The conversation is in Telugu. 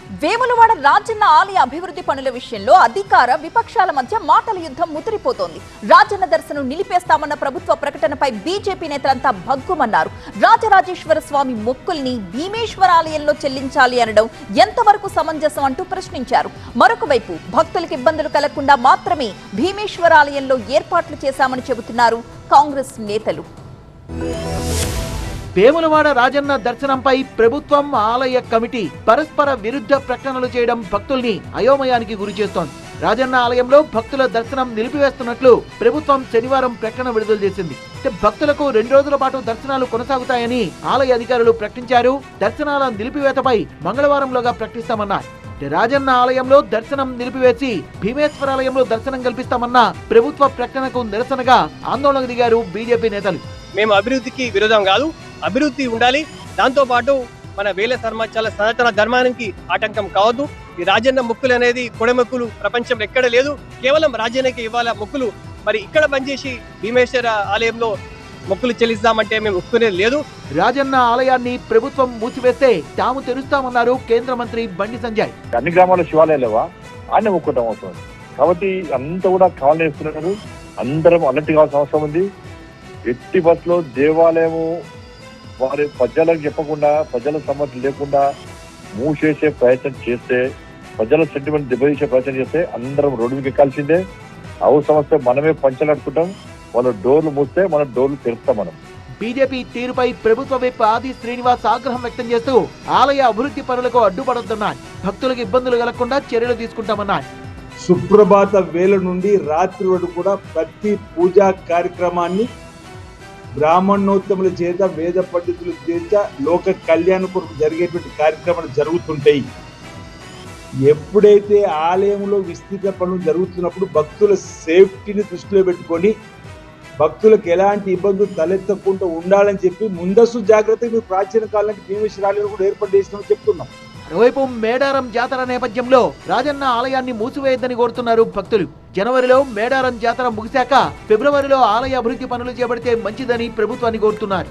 వేములవాడ రాజన్న ఆలయ అభివృద్ధి పనుల విషయంలో అధికార విపక్షాల మధ్య మాటల యుద్ధం ముదిరిపోతోంది. రాజన్న దర్శనం నిలిపేస్తామన్న ప్రభుత్వ ప్రకటనపై బీజేపీ నేతలంతా భగ్గుమన్నారు. రాజరాజేశ్వర స్వామి మొక్కుల్ని భీమేశ్వర ఆలయంలో చెల్లించాలి అనడం ఎంతవరకు సమంజసం అంటూ ప్రశ్నించారు. మరొక వైపు భక్తులకు ఇబ్బందులు కలగకుండా మాత్రమే భీమేశ్వర ఆలయంలో ఏర్పాట్లు చేశామని చెబుతున్నారు కాంగ్రెస్ నేతలు. వేములవాడ రాజన్న దర్శనంపై ప్రభుత్వం ఆలయ కమిటీ పరస్పర విరుద్ధ ప్రకటనలు చేయడం భక్తుల్ని అయోమయానికి గురి చేస్తోంది. రాజన్న ఆలయంలో భక్తుల దర్శనం నిలిపివేస్తున్నట్లు ప్రభుత్వం శనివారం ప్రకటన విడుదల చేసింది. భక్తులకు 2 రోజుల పాటు దర్శనాలు కొనసాగుతాయని ఆలయ అధికారులు ప్రకటించారు. దర్శనాల నిలిపివేతపై మంగళవారంలోగా ప్రకటిస్తామన్నారు. రాజన్న ఆలయంలో దర్శనం నిలిపివేసి భీమేశ్వర ఆలయంలో దర్శనం కల్పిస్తామన్న ప్రభుత్వ ప్రకటనకు నిరసనగా ఆందోళనకు దిగారు బీజేపీ నేతలు. మేము అభివృద్ధికి విరోధం కాదు, అభివృద్ధి ఉండాలి. దాంతో పాటు మన వేల సంవత్సరాల సనాతన ధర్మానికి ఆటంకం కావద్దు. ఈ రాజన్న మొక్కులు అనేది కొడమొక్కులు ప్రపంచంలో ఎక్కడ లేదు, కేవలం రాజన్నకి ఇవ్వాల మొక్కులు. మరి ఇక్కడ పనిచేసి భీమేశ్వర ఆలయంలో మొక్కులు చెల్లిస్తామంటే మేము ఒప్పుకునేది లేదు. రాజన్న ఆలయాన్ని ప్రభుత్వం మూసివేస్తే తాము తెరుస్తామన్నారు కేంద్ర మంత్రి బండి సంజయ్. అన్ని గ్రామాల శివాలయాలు లేవా ఆయన మొక్కటం అవుతుంది కాబట్టి అంతా కూడా కాలనీ వేస్తున్నారు. అందరం అలర్ట్ కావాల్సిన అవసరం ఉంది. ఎట్టి బస్సులో దేవాలయము వారి ప్రజలకు చెప్పకుండా ప్రజల సమ్మతి లేకుండా మూసేసే ప్రయత్నం చేస్తే, ప్రజల సెంటిమెంట్ దెబ్బతీసే ప్రయత్నం చేస్తే అందరం రోడ్డుకి ఎక్కాల్సిందే. అవసరం వస్తే మనమే పంచలాడుకుంటాం. వాళ్ళ డోర్లు మూస్తే మన డోర్లు తెరుస్తాం. మనం బీజేపీ తీరుపై ప్రభుత్వ వైపు ఆది శ్రీనివాస్ ఆగ్రహం వ్యక్తం చేస్తూ ఆలయ అభివృద్ధి పనులకు అడ్డుపడొద్దన్నారు. భక్తులకు ఇబ్బందులు కలగకుండా చర్యలు తీసుకుంటామన్నారు. సుప్రభాత వేళ నుండి రాత్రి వరకు కూడా ప్రతి పూజా కార్యక్రమాన్ని బ్రాహ్మణోత్తముల చేత, వేద పండితుల చేత లోక కళ్యాణ కొరకు జరిగేటువంటి కార్యక్రమాలు జరుగుతుంటాయి. ఎప్పుడైతే ఆలయంలో విస్తృత పనులు జరుగుతున్నప్పుడు భక్తుల సేఫ్టీని దృష్టిలో పెట్టుకొని భక్తులకు ఎలాంటి ఇబ్బందులు తలెత్తకుండా ఉండాలని చెప్పి ముందస్తు జాగ్రత్తగా ప్రాచీన కాలానికి భీమేశ్వర ఆలయం కూడా ఏర్పాటు చేసినామని చెప్తున్నాం. మరోవైపు మేడారం జాతర నేపథ్యంలో రాజన్న ఆలయాన్ని మూసివేయద్దని కోరుతున్నారు భక్తులు. జనవరిలో మేడారం జాతర ముగిశాక ఫిబ్రవరిలో ఆలయ అభివృద్ధి పనులు చేపడితే మంచిదని ప్రభుత్వాన్ని కోరుతున్నారు.